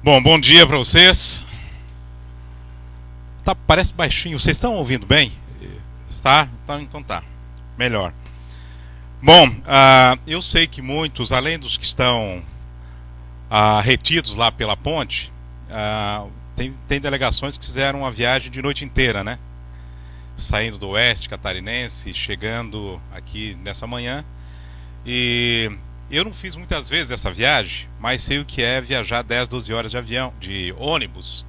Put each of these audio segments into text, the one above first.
Bom dia para vocês. Tá, parece baixinho. Vocês estão ouvindo bem? Tá? Então tá. Melhor. Bom, eu sei que muitos, além dos que estão retidos lá pela ponte, tem delegações que fizeram uma viagem de noite inteira, né? Saindo do oeste catarinense, chegando aqui nessa manhã. E eu não fiz muitas vezes essa viagem, mas sei o que é viajar 10, 12 horas de avião, de ônibus.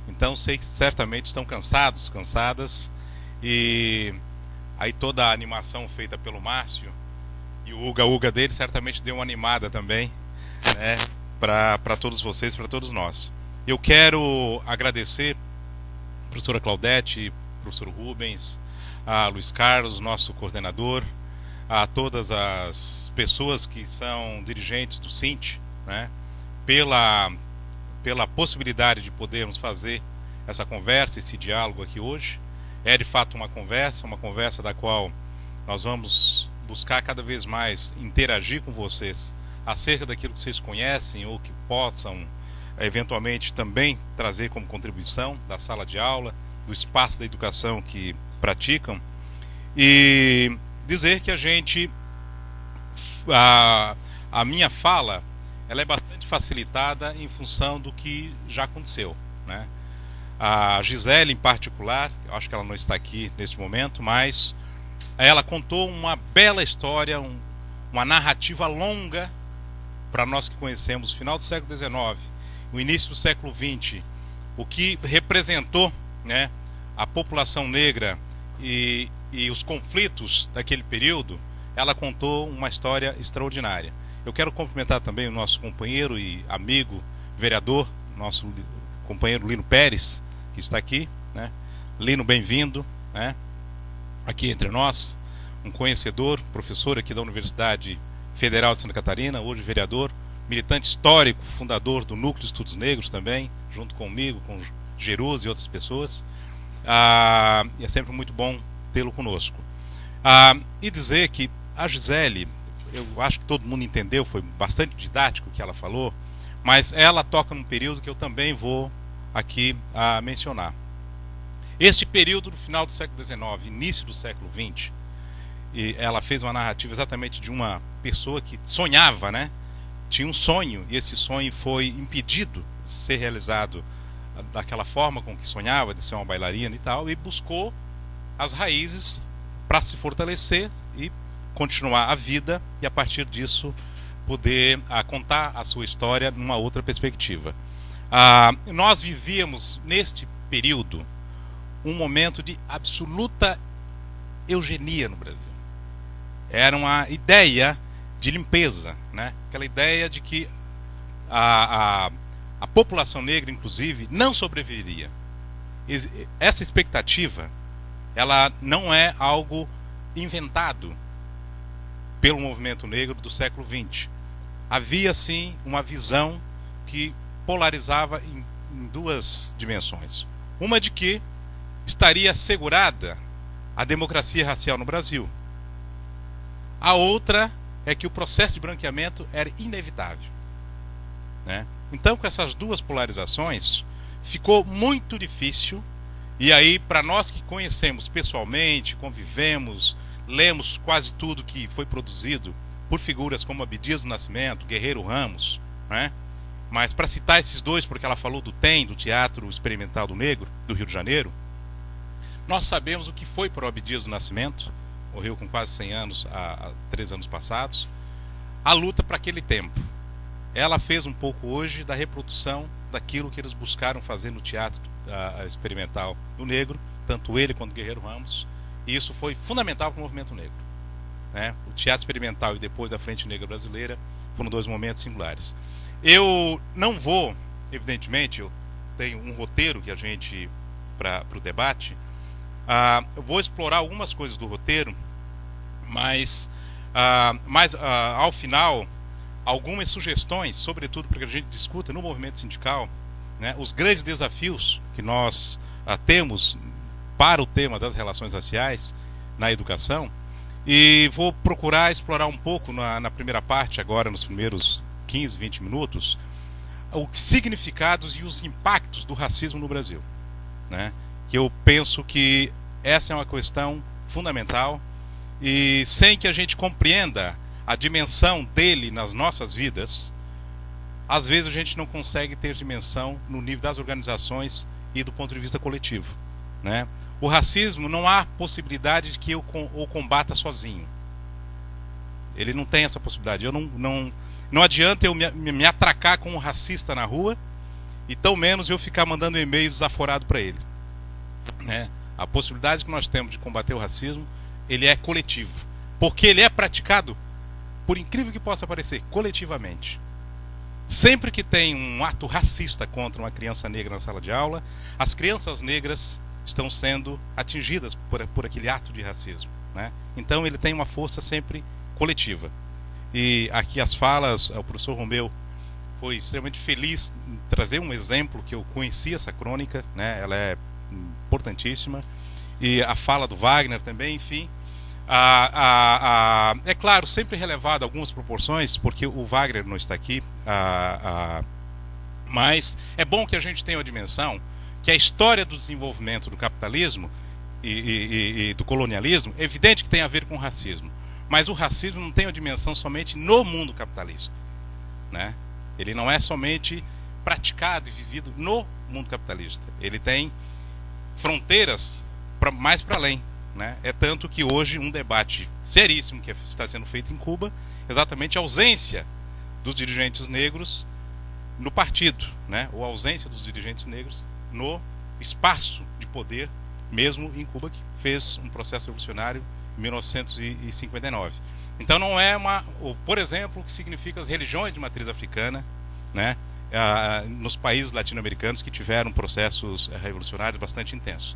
Então sei que certamente estão cansados, cansadas. E aí toda a animação feita pelo Márcio e o uga-uga dele certamente deu uma animada também, né, para todos vocês, para todos nós. Eu quero agradecer a professora Claudete, professor Rubens, a Luiz Carlos, nosso coordenador, a todas as pessoas que são dirigentes do Sint, né, pela possibilidade de podermos fazer essa conversa, esse diálogo aqui hoje. É de fato uma conversa da qual nós vamos buscar cada vez mais interagir com vocês acerca daquilo que vocês conhecem ou que possam eventualmente também trazer como contribuição da sala de aula, do espaço da educação que praticam, e dizer que a minha fala ela é bastante facilitada em função do que já aconteceu, né? A Gisele em particular, eu acho que ela não está aqui neste momento, mas ela contou uma bela história, uma narrativa longa para nós que conhecemos o final do século XIX, o início do século XX, o que representou, né, a população negra e os conflitos daquele período. Ela contou uma história extraordinária. Eu quero cumprimentar também o nosso companheiro e amigo vereador, nosso companheiro Lino Pérez, que está aqui, né? Lino, bem-vindo, né, aqui entre nós, um conhecedor, professor aqui da Universidade Federal de Santa Catarina, hoje vereador, militante histórico, fundador do Núcleo de Estudos Negros também, junto comigo, com Jerus e outras pessoas. E é sempre muito bom tê-lo conosco. E dizer que a Gisele, eu acho que todo mundo entendeu, foi bastante didático o que ela falou, mas ela toca num período que eu também vou aqui mencionar. Este período do final do século XIX, início do século XX, e ela fez uma narrativa exatamente de uma pessoa que sonhava, né? Tinha um sonho, e esse sonho foi impedido de ser realizado daquela forma com que sonhava, de ser uma bailarina e tal, e buscou as raízes para se fortalecer e continuar a vida, e a partir disso poder contar a sua história numa outra perspectiva. Nós vivíamos neste período um momento de absoluta eugenia no Brasil. Era uma ideia de limpeza, né? Aquela ideia de que a população negra, inclusive, não sobreviveria. Essa expectativa, ela não é algo inventado pelo movimento negro do século XX. Havia, sim, uma visão que polarizava em duas dimensões. Uma de que estaria assegurada a democracia racial no Brasil. A outra é que o processo de branqueamento era inevitável, né? Então, com essas duas polarizações, ficou muito difícil. E aí, para nós que conhecemos pessoalmente, convivemos, lemos quase tudo que foi produzido por figuras como Abdias do Nascimento, Guerreiro Ramos, né? Mas para citar esses dois, porque ela falou do TEM, do Teatro Experimental do Negro, do Rio de Janeiro, nós sabemos o que foi para o Abdias do Nascimento, morreu com quase 100 anos, há 3 anos passados, a luta para aquele tempo. Ela fez um pouco hoje da reprodução daquilo que eles buscaram fazer no Teatro Experimental do Negro, tanto ele quanto o Guerreiro Ramos, e isso foi fundamental para o movimento negro, né? O Teatro Experimental e depois a Frente Negra Brasileira foram dois momentos singulares. Eu não vou, evidentemente, eu tenho um roteiro que a gente, para o debate, eu vou explorar algumas coisas do roteiro, mas ao final, algumas sugestões, sobretudo para que a gente discuta no movimento sindical, né, os grandes desafios que nós temos para o tema das relações raciais na educação, e vou procurar explorar um pouco na primeira parte, agora nos primeiros 15, 20 minutos, os significados e os impactos do racismo no Brasil, né? Que eu penso que essa é uma questão fundamental, e sem que a gente compreenda a dimensão dele nas nossas vidas, às vezes a gente não consegue ter dimensão no nível das organizações e do ponto de vista coletivo, né? O racismo não há possibilidade de que eu o combata sozinho. Ele não tem essa possibilidade. Não adianta eu me atracar com um racista na rua e tão menos eu ficar mandando e-mail desaforado para ele, né? A possibilidade que nós temos de combater o racismo, ele é coletivo, porque ele é praticado, por incrível que possa parecer, coletivamente. Sempre que tem um ato racista contra uma criança negra na sala de aula, as crianças negras estão sendo atingidas por aquele ato de racismo, né? Então ele tem uma força sempre coletiva. E aqui as falas, o professor Romeu foi extremamente feliz em trazer um exemplo que eu conheci essa crônica, né? Ela é importantíssima. E a fala do Wagner também, enfim. É claro, sempre relevado algumas proporções, porque o Wagner não está aqui, mas é bom que a gente tenha a dimensão que a história do desenvolvimento do capitalismo e do colonialismo, é evidente que tem a ver com o racismo, mas o racismo não tem a dimensão somente no mundo capitalista, né? Ele não é somente praticado e vivido no mundo capitalista, ele tem fronteiras mais para além, né? É tanto que hoje um debate seríssimo que está sendo feito em Cuba, exatamente a ausência dos dirigentes negros no partido, né? Ou a ausência dos dirigentes negros no espaço de poder, mesmo em Cuba, que fez um processo revolucionário em 1959. Então não é por exemplo, o que significa as religiões de matriz africana, né? Nos países latino-americanos que tiveram processos revolucionários bastante intensos.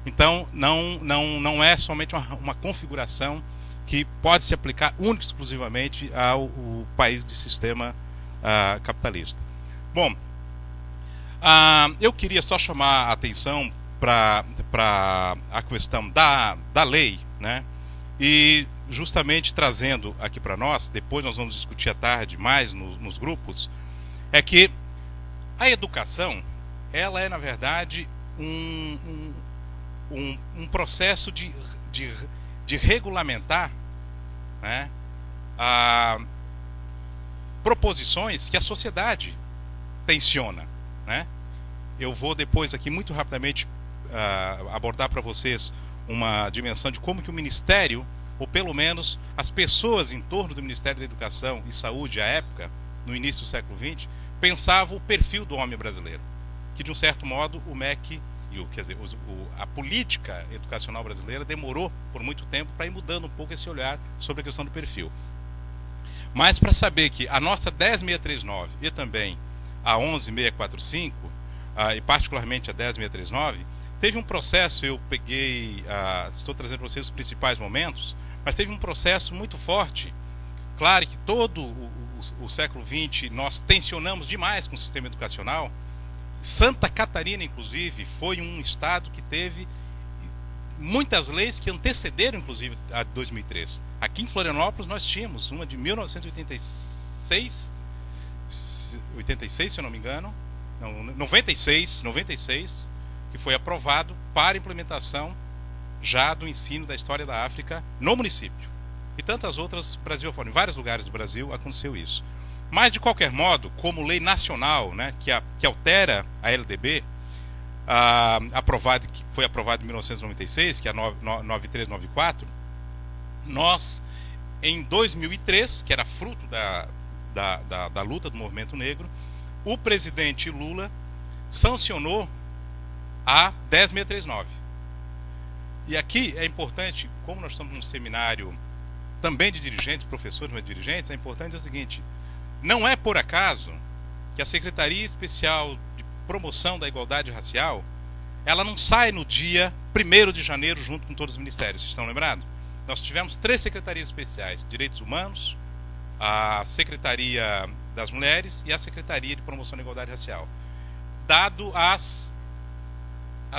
Então não é somente uma configuração que pode se aplicar única e exclusivamente ao país de sistema capitalista. Bom, eu queria só chamar a atenção para a questão da lei, né? E justamente trazendo aqui para nós, depois nós vamos discutir à tarde mais nos grupos, é que a educação, ela é na verdade um processo de regulamentar, né, proposições que a sociedade tensiona, né? Eu vou depois aqui muito rapidamente abordar para vocês uma dimensão de como que o Ministério, ou pelo menos as pessoas em torno do Ministério da Educação e Saúde à época, no início do século XX, pensavam o perfil do homem brasileiro, que de um certo modo o MEC, a política educacional brasileira demorou por muito tempo para ir mudando um pouco esse olhar sobre a questão do perfil. Mas para saber que a nossa 10639 e também a 11645, e particularmente a 10639, teve um processo, eu peguei, estou trazendo para vocês os principais momentos, mas teve um processo muito forte. Claro que todo o século XX nós tensionamos demais com o sistema educacional. Santa Catarina, inclusive, foi um estado que teve muitas leis que antecederam, inclusive, a 2003. Aqui em Florianópolis nós tínhamos uma de 1986, se eu não me engano, 96, que foi aprovado para implementação já do ensino da história da África no município. E tantas outras, Brasil afora, em vários lugares do Brasil aconteceu isso. Mas, de qualquer modo, como lei nacional, né, que altera a LDB, que foi aprovada em 1996, que é a 9394, nós, em 2003, que era fruto da luta do movimento negro, o presidente Lula sancionou a 10639. E aqui é importante, como nós estamos num seminário também de dirigentes, professores, mas dirigentes, é importante o seguinte: não é por acaso que a Secretaria Especial de Promoção da Igualdade Racial, ela não sai no dia 1º de janeiro junto com todos os ministérios, vocês estão lembrados? Nós tivemos 3 secretarias especiais: Direitos Humanos, a Secretaria das Mulheres e a Secretaria de Promoção da Igualdade Racial. Dado as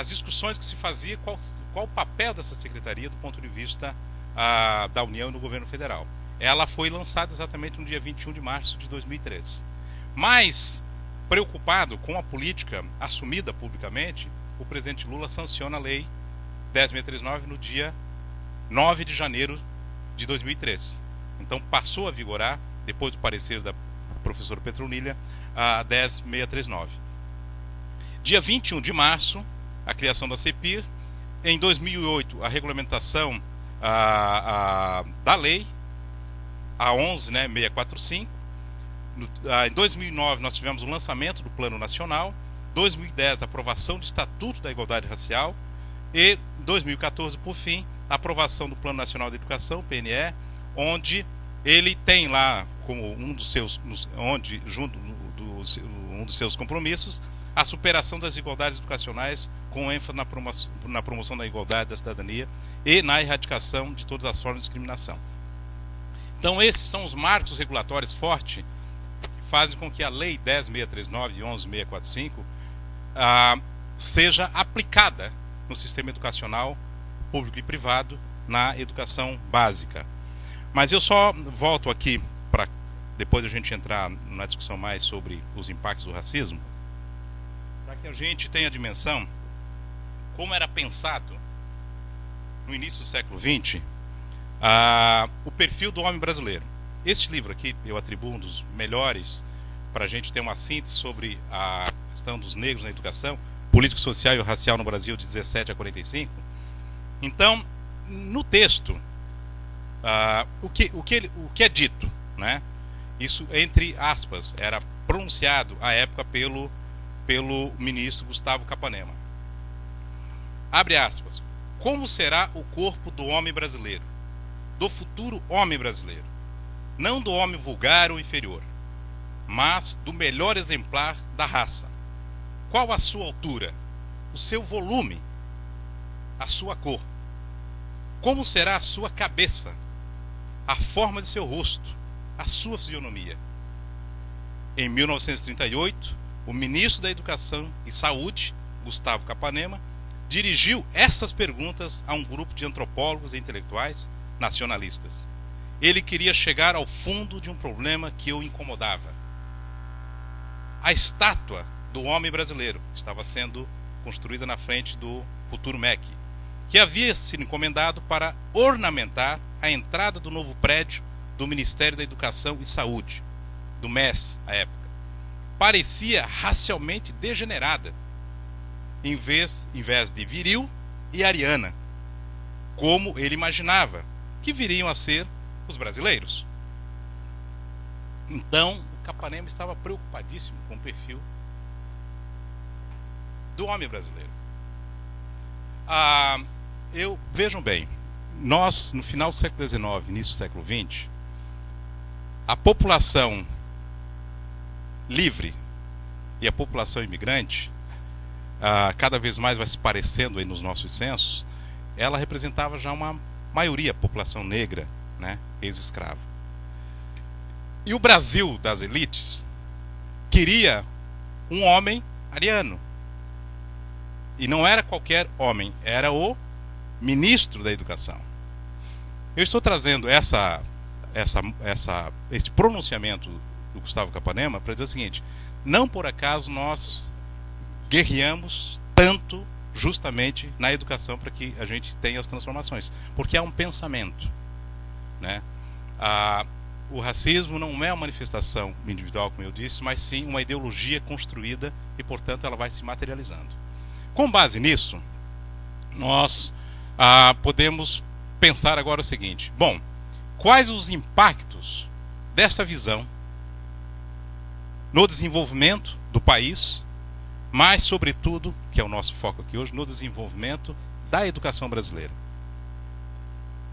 discussões que se fazia, qual o papel dessa secretaria do ponto de vista da União e do governo federal. Ela foi lançada exatamente no dia 21 de março de 2013. Mas, preocupado com a política assumida publicamente, o presidente Lula sanciona a lei 10.639 no dia 9 de janeiro de 2003. Então passou a vigorar, depois do parecer da professora Petronilha, a 10.639. Dia 21 de março, a criação da CEPIR. Em 2008, a regulamentação da lei, a 11.645. Em 2009, nós tivemos o lançamento do Plano Nacional. 2010, a aprovação do Estatuto da Igualdade Racial. E 2014, por fim, a aprovação do Plano Nacional de Educação, PNE, onde ele tem lá como um dos seus, um dos seus compromissos, a superação das desigualdades educacionais, com ênfase na promoção da igualdade, da cidadania e na erradicação de todas as formas de discriminação. Então, esses são os marcos regulatórios fortes que fazem com que a Lei 10.639 e 11.645 seja aplicada no sistema educacional público e privado na educação básica. Mas eu só volto aqui para depois a gente entrar na discussão mais sobre os impactos do racismo, para que a gente tenha a dimensão como era pensado no início do século XX o perfil do homem brasileiro. Este livro aqui eu atribuo um dos melhores para a gente ter uma síntese sobre a questão dos negros na educação, político, social e racial no Brasil, de 17 a 45. Então, no texto, o que é dito, né? Isso, entre aspas, era pronunciado à época pelo ministro Gustavo Capanema. Abre aspas. Como será o corpo do homem brasileiro? Do futuro homem brasileiro. Não do homem vulgar ou inferior, mas do melhor exemplar da raça. Qual a sua altura? O seu volume? A sua cor? Como será a sua cabeça? A forma de seu rosto? A sua fisionomia? Em 1938, o ministro da Educação e Saúde, Gustavo Capanema, dirigiu essas perguntas a um grupo de antropólogos e intelectuais nacionalistas. Ele queria chegar ao fundo de um problema que o incomodava. A estátua do homem brasileiro que estava sendo construída na frente do futuro MEC, que havia sido encomendado para ornamentar a entrada do novo prédio do Ministério da Educação e Saúde, do MES, à época. Parecia racialmente degenerada, em vez de viril e ariana, como ele imaginava que viriam a ser os brasileiros. Então, o Capanema estava preocupadíssimo com o perfil do homem brasileiro. Vejam bem, nós, no final do século XIX, início do século XX, a população livre e a população imigrante, cada vez mais vai se parecendo aí nos nossos censos, ela representava já uma maioria, população negra, né, ex-escrava. E o Brasil das elites queria um homem ariano. E não era qualquer homem, era o ministro da Educação. Eu estou trazendo este pronunciamento do Gustavo Capanema para dizer o seguinte: não por acaso nós guerreamos tanto justamente na educação para que a gente tenha as transformações, porque há um pensamento, né? O racismo não é uma manifestação individual, como eu disse, mas sim uma ideologia construída e, portanto, ela vai se materializando. Com base nisso, nós podemos pensar agora o seguinte: bom, quais os impactos dessa visão no desenvolvimento do país, mas, sobretudo, que é o nosso foco aqui hoje, no desenvolvimento da educação brasileira?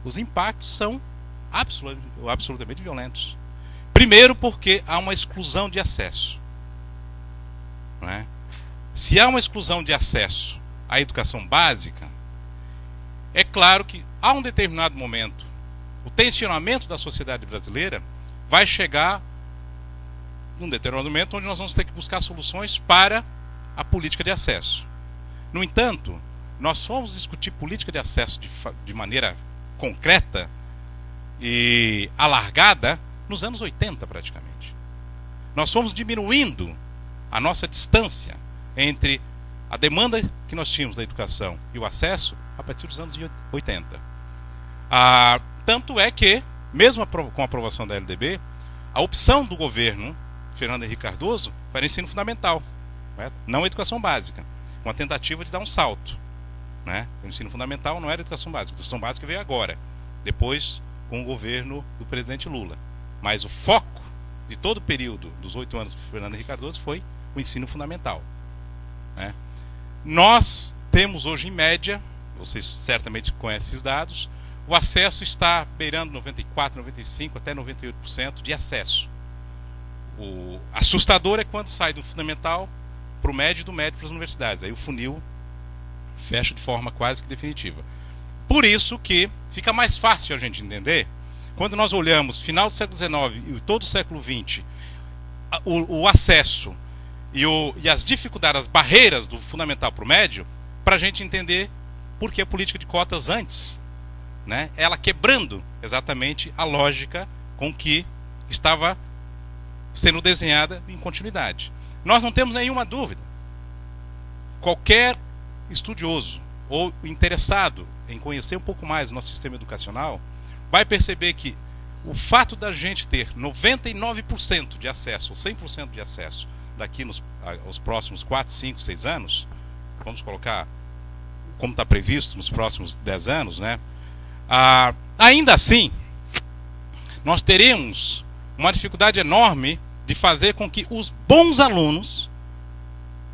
Os impactos são absolutamente violentos. Primeiro, porque há uma exclusão de acesso, né? Se há uma exclusão de acesso à educação básica, é claro que, a um determinado momento, o tensionamento da sociedade brasileira vai chegar num determinado momento onde nós vamos ter que buscar soluções para a política de acesso. No entanto, nós fomos discutir política de acesso de maneira concreta e alargada nos anos 80, praticamente. Nós fomos diminuindo a nossa distância entre a demanda que nós tínhamos da educação e o acesso a partir dos anos 80. Tanto é que, mesmo com a aprovação da LDB, a opção do governo Fernando Henrique Cardoso foi o ensino fundamental, correto? Não a educação básica, uma tentativa de dar um salto, né? O ensino fundamental não era educação básica, a educação básica veio agora, depois com o governo do presidente Lula. Mas o foco de todo o período dos 8 anos do Fernando Henrique Cardoso foi o ensino fundamental, né? Nós temos hoje, em média, vocês certamente conhecem esses dados, o acesso está beirando 94%, 95%, até 98% de acesso. O assustador é quando sai do fundamental para o médio e do médio para as universidades. Aí o funil fecha de forma quase que definitiva. Por isso que fica mais fácil a gente entender, quando nós olhamos final do século XIX e todo o século XX, o acesso e as dificuldades, as barreiras do fundamental para o médio, para a gente entender por que a política de cotas antes, né, ela quebrando exatamente a lógica com que estava sendo desenhada em continuidade. Nós não temos nenhuma dúvida. Qualquer estudioso ou interessado em conhecer um pouco mais o nosso sistema educacional vai perceber que o fato da gente ter 99% de acesso, ou 100% de acesso, daqui aos próximos 4, 5, 6 anos, vamos colocar como está previsto nos próximos 10 anos, né? Ainda assim, nós teremos uma dificuldade enorme de fazer com que os bons alunos,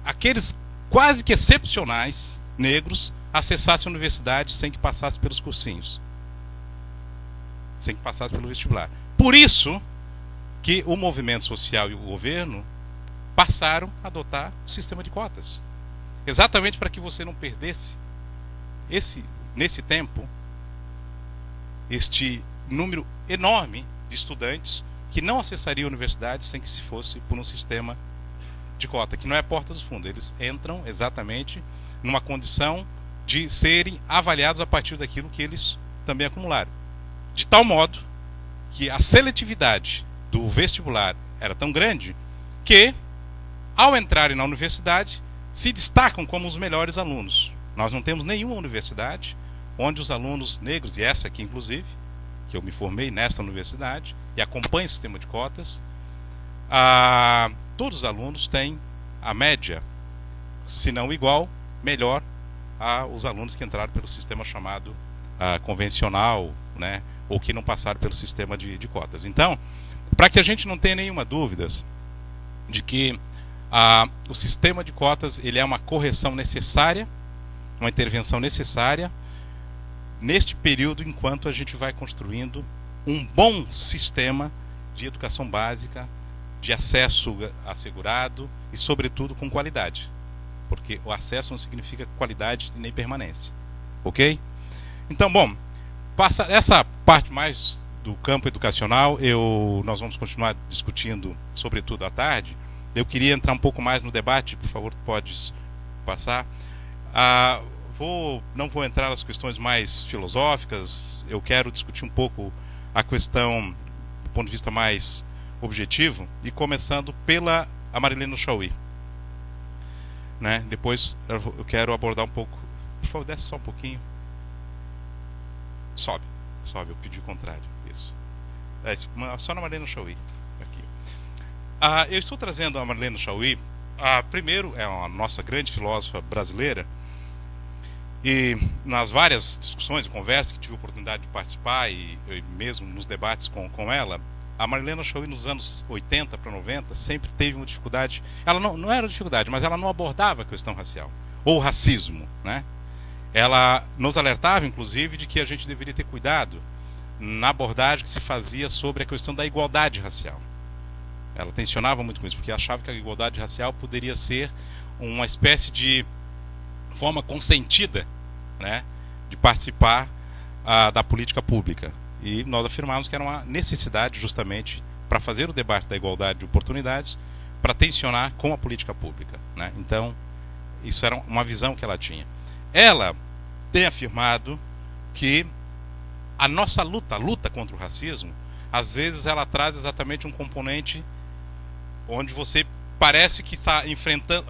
aqueles quase que excepcionais negros, acessassem a universidade sem que passasse pelos cursinhos, sem que passasse pelo vestibular. Por isso que o movimento social e o governo passaram a adotar o sistema de cotas, exatamente para que você não perdesse nesse tempo este número enorme de estudantes que não acessariam a universidade sem que se fosse por um sistema de cota, que não é a porta dos fundos. Eles entram exatamente numa condição de serem avaliados a partir daquilo que eles também acumularam. De tal modo que a seletividade do vestibular era tão grande que, ao entrarem na universidade, se destacam como os melhores alunos. Nós não temos nenhuma universidade onde os alunos negros, e essa aqui inclusive, que eu me formei nesta universidade e acompanho o sistema de cotas, todos os alunos têm a média, se não igual, melhor aos alunos que entraram pelo sistema chamado convencional, né, ou que não passaram pelo sistema de cotas. Então, para que a gente não tenha nenhuma dúvida de que o sistema de cotas ele é uma correção necessária, uma intervenção necessária neste período, enquanto a gente vai construindo um bom sistema de educação básica, de acesso assegurado e, sobretudo, com qualidade. Porque o acesso não significa qualidade nem permanência. Ok? Então, bom, passa essa parte mais do campo educacional, nós vamos continuar discutindo, sobretudo à tarde. Eu queria entrar um pouco mais no debate, por favor, podes passar. Não vou entrar nas questões mais filosóficas, eu quero discutir um pouco a questão do ponto de vista mais objetivo, e começando pela Marilena Chaui, né? Depois eu quero abordar um pouco. Por favor, desce só um pouquinho. Sobe, eu pedi o contrário. Isso. Só na Marilena Chaui. Aqui. Eu estou trazendo a Marilena Chaui. Primeiro, é a nossa grande filósofa brasileira. E nas várias discussões e conversas que tive a oportunidade de participar, e mesmo nos debates com ela, a Marilena Chaui, nos anos 80 para 90, sempre teve uma dificuldade. Ela não era dificuldade, mas ela não abordava a questão racial, ou racismo, né? Ela nos alertava, inclusive, de que a gente deveria ter cuidado na abordagem que se fazia sobre a questão da igualdade racial. Ela tensionava muito com isso, porque achava que a igualdade racial poderia ser uma espécie de forma consentida, né, de participar da política pública. E nós afirmamos que era uma necessidade justamente para fazer o debate da igualdade de oportunidades, para tensionar com a política pública, né? Então, isso era uma visão que ela tinha. Ela tem afirmado que a nossa luta, a luta contra o racismo, às vezes ela traz exatamente um componente onde você parece que está enfrentando...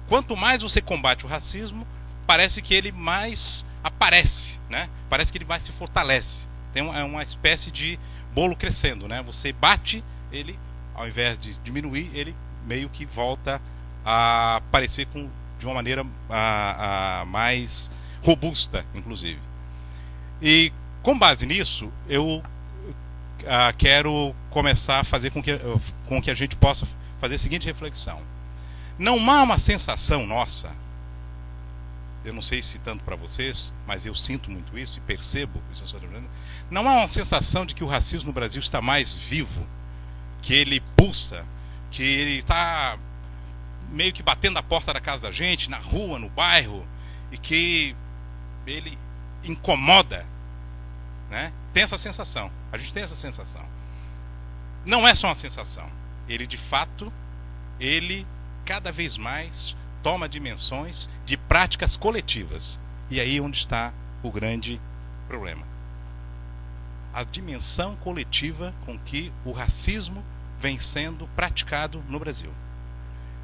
Quanto mais você combate o racismo, parece que ele mais aparece, né? Parece que ele mais se fortalece. Tem uma espécie de bolo crescendo, né? Você bate, ele, ao invés de diminuir, ele meio que volta a aparecer de uma maneira mais robusta, inclusive. E com base nisso, eu quero começar a fazer com que a gente possa fazer a seguinte reflexão. Não há uma sensação nossa, eu não sei se tanto para vocês, mas eu sinto muito isso e percebo isso, não há uma sensação de que o racismo no Brasil está mais vivo, que ele pulsa, que ele está meio que batendo a porta da casa da gente, na rua, no bairro, e que ele incomoda, né? Tem essa sensação, a gente tem essa sensação. Não é só uma sensação, ele de fato, ele cada vez mais toma dimensões de práticas coletivas. E aí onde está o grande problema. A dimensão coletiva com que o racismo vem sendo praticado no Brasil.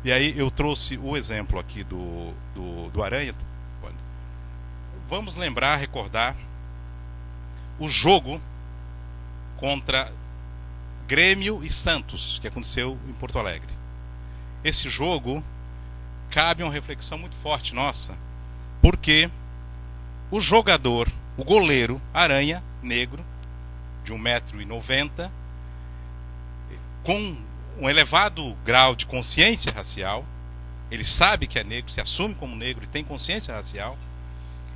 E aí eu trouxe o exemplo aqui do Aranha. Vamos lembrar, recordar o jogo contra Grêmio e Santos, que aconteceu em Porto Alegre. Esse jogo cabe uma reflexão muito forte nossa, porque o jogador, o goleiro Aranha, negro, de 1,90 m, com um elevado grau de consciência racial, ele sabe que é negro, se assume como negro e tem consciência racial,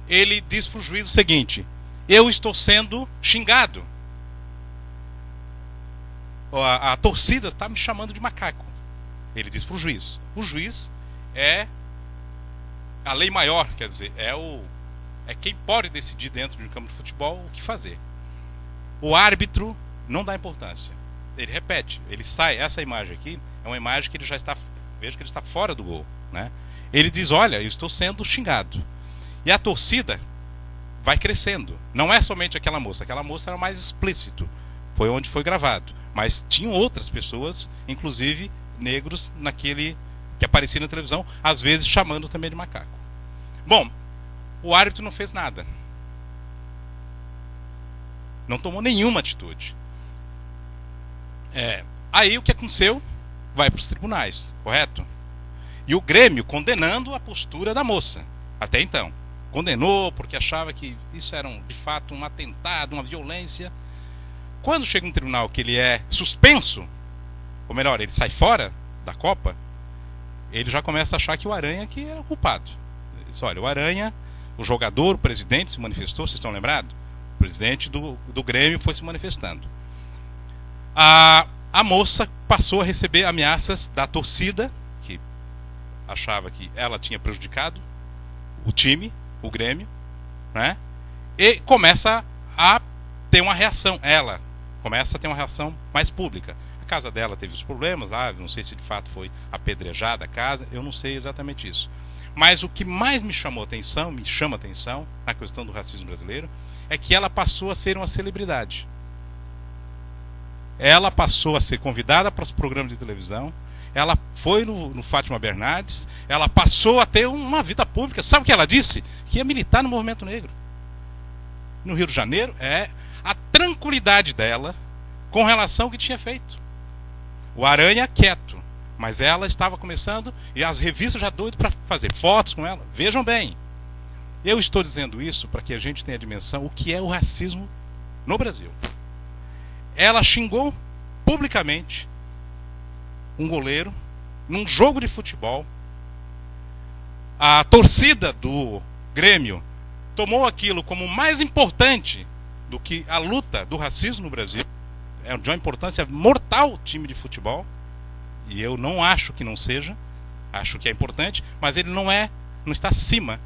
ele diz para o juiz o seguinte: eu estou sendo xingado, a torcida está me chamando de macaco. Ele diz para o juiz. O juiz é a lei maior, quer dizer, é quem pode decidir dentro de um campo de futebol o que fazer. O árbitro não dá importância. Ele repete, ele sai. Essa imagem aqui é uma imagem que ele já está, veja que ele está fora do gol, né? Ele diz: olha, eu estou sendo xingado. E a torcida vai crescendo. Não é somente aquela moça era mais explícito, foi onde foi gravado, mas tinham outras pessoas, inclusive negros, que apareciam na televisão, às vezes chamando também de macaco. Bom, o árbitro não fez nada, não tomou nenhuma atitude. Aí o que aconteceu? Vai para os tribunais, correto? E o Grêmio condenando a postura da moça. Até então condenou porque achava que isso era de fato um atentado, uma violência. Quando chega no tribunal que ele é suspenso, ou melhor, ele sai fora da Copa, ele já começa a achar que o Aranha que era o culpado. Ele diz: olha, o Aranha, o jogador, o presidente se manifestou, vocês estão lembrados? O presidente do Grêmio foi se manifestando. A moça passou a receber ameaças da torcida, que achava que ela tinha prejudicado o time, o Grêmio, né? E começa a ter uma reação. Ela começa a ter uma reação mais pública. A casa dela teve os problemas lá, não sei se de fato foi apedrejada a casa, eu não sei exatamente isso. Mas o que mais me chama atenção na questão do racismo brasileiro, é que ela passou a ser uma celebridade. Ela passou a ser convidada para os programas de televisão, ela foi no Fátima Bernardes, ela passou a ter uma vida pública. Sabe o que ela disse? Que ia militar no movimento negro. No Rio de Janeiro, a tranquilidade dela com relação ao que tinha feito. O Aranha quieto, mas ela estava começando, e as revistas já doidas para fazer fotos com ela. Vejam bem, eu estou dizendo isso para que a gente tenha a dimensão o que é o racismo no Brasil. Ela xingou publicamente um goleiro num jogo de futebol. A torcida do Grêmio tomou aquilo como mais importante do que a luta do racismo no Brasil. É de uma importância mortal o time de futebol, e eu não acho que não seja, acho que é importante, mas ele não está acima,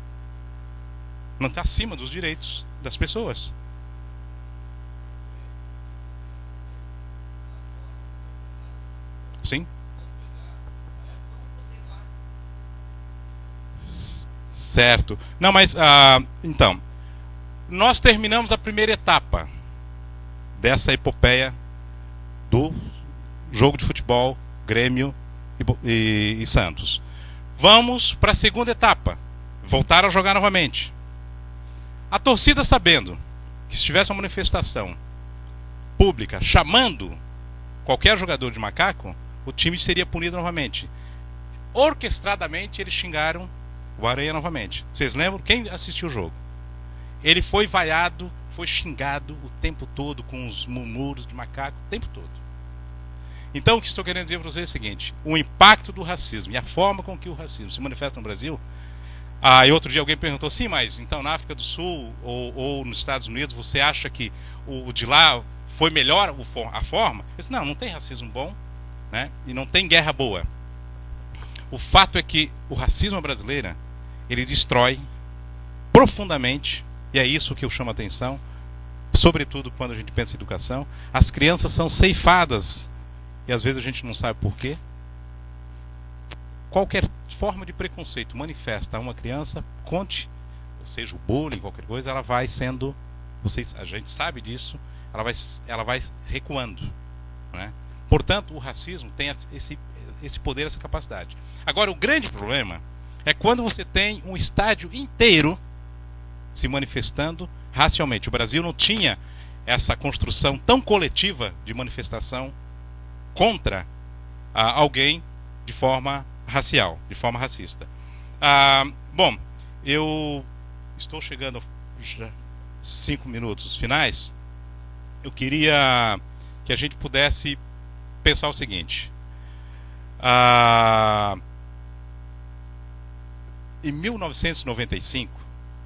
não está acima dos direitos das pessoas. Sim. Certo. Não, mas então, nós terminamos a primeira etapa dessa epopeia do jogo de futebol Grêmio e Santos. Vamos para a segunda etapa. Voltaram a jogar novamente. A torcida, sabendo que se tivesse uma manifestação pública chamando qualquer jogador de macaco, o time seria punido novamente. Orquestradamente, eles xingaram o Aranha novamente. Vocês lembram? Quem assistiu o jogo? Ele foi vaiado, foi xingado o tempo todo, com os murmúrios de macaco, o tempo todo. Então, o que estou querendo dizer para vocês é o seguinte: o impacto do racismo e a forma com que o racismo se manifesta no Brasil. E outro dia alguém perguntou, sim, mas então na África do Sul ou nos Estados Unidos, você acha que o de lá foi melhor a forma? Eu disse, não tem racismo bom, né? E não tem guerra boa. O fato é que o racismo brasileiro, ele destrói profundamente, e é isso que eu chamo a atenção, sobretudo quando a gente pensa em educação. As crianças são ceifadas, e às vezes a gente não sabe por quê. Qualquer forma de preconceito manifesta a uma criança, conte, ou seja, o bullying, qualquer coisa, ela vai sendo, a gente sabe disso, ela vai recuando, né? Portanto, o racismo tem esse poder, essa capacidade. Agora, o grande problema é quando você tem um estádio inteiro se manifestando racialmente. O Brasil não tinha essa construção tão coletiva de manifestação contra alguém de forma racial, de forma racista. Bom, eu estou chegando já 5 minutos finais. Eu queria que a gente pudesse pensar o seguinte: em 1995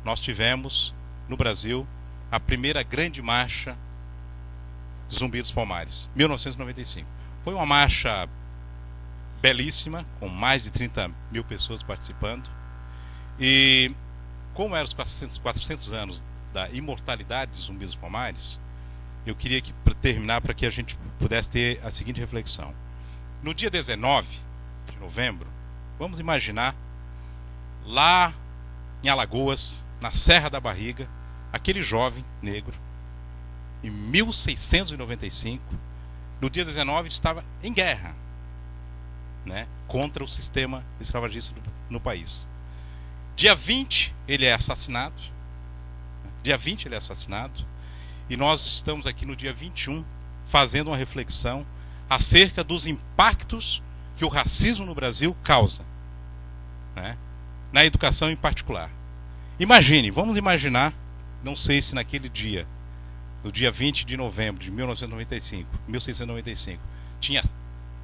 nós tivemos no Brasil a primeira grande marcha Zumbi dos Palmares, 1995. Foi uma marcha belíssima, com mais de 30 mil pessoas participando. E como eram os 400 anos da imortalidade de Zumbi dos Palmares, eu queria terminar para que a gente pudesse ter a seguinte reflexão. No dia 19 de novembro, vamos imaginar lá em Alagoas, na Serra da Barriga, aquele jovem negro, em 1695, no dia 19 estava em guerra, né, contra o sistema escravagista no país. Dia 20 ele é assassinado. Dia 20 ele é assassinado. E nós estamos aqui no dia 21 fazendo uma reflexão acerca dos impactos que o racismo no Brasil causa, né, na educação em particular. Vamos imaginar, não sei se naquele dia, no dia 20 de novembro de 1695,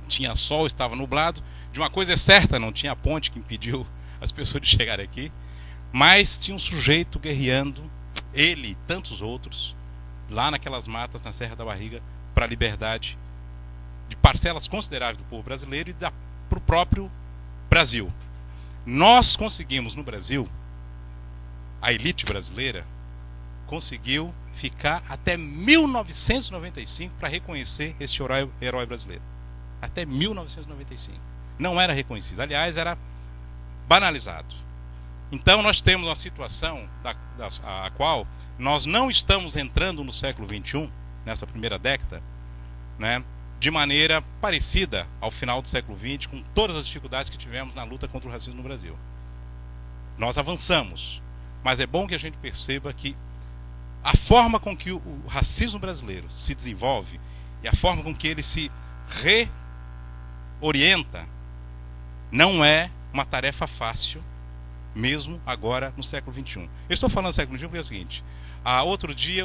tinha sol, estava nublado. De uma coisa é certa, não tinha ponte que impediu as pessoas de chegar aqui, mas tinha um sujeito guerreando, ele e tantos outros, lá naquelas matas na Serra da Barriga, para a liberdade de parcelas consideráveis do povo brasileiro e para o próprio Brasil. Nós conseguimos no Brasil, a elite brasileira conseguiu ficar até 1995 para reconhecer esse herói brasileiro. Até 1995. Não era reconhecido. Aliás, era banalizado. Então nós temos uma situação a qual nós não estamos entrando no século XXI, nessa primeira década, né, de maneira parecida ao final do século XX, com todas as dificuldades que tivemos na luta contra o racismo no Brasil. Nós avançamos, mas é bom que a gente perceba que a forma com que o racismo brasileiro se desenvolve e a forma com que ele se reorienta não é uma tarefa fácil, mesmo agora no século XXI. Eu estou falando do século XXI porque é o seguinte: outro dia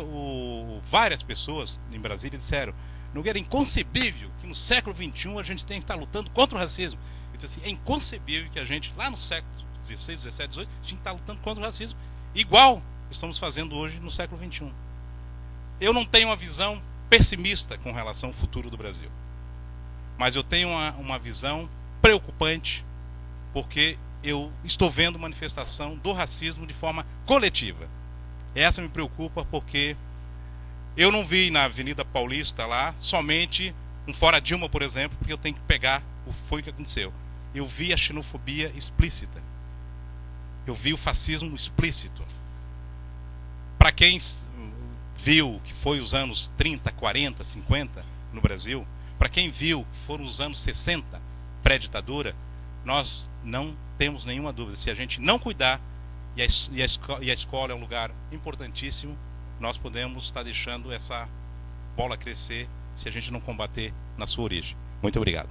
várias pessoas em Brasília disseram: Nogueira, é inconcebível que no século XXI a gente tenha que estar lutando contra o racismo. Então, assim, é inconcebível que a gente, lá no século XVI, XVII, XVIII, tinha que estar lutando contra o racismo, igual estamos fazendo hoje no século XXI. Eu não tenho uma visão pessimista com relação ao futuro do Brasil, mas eu tenho uma visão preocupante, porque eu estou vendo manifestação do racismo de forma coletiva. Essa me preocupa, porque eu não vi na Avenida Paulista lá somente um fora Dilma, por exemplo, porque eu tenho que pegar foi o que aconteceu. Eu vi a xenofobia explícita. Eu vi o fascismo explícito. Para quem viu que foi os anos 30, 40, 50 no Brasil, para quem viu que foram os anos 60, pré-ditadura, nós não temos nenhuma dúvida. Se a gente não cuidar, e a escola é um lugar importantíssimo, nós podemos estar deixando essa bola crescer se a gente não combater na sua origem. Muito obrigado.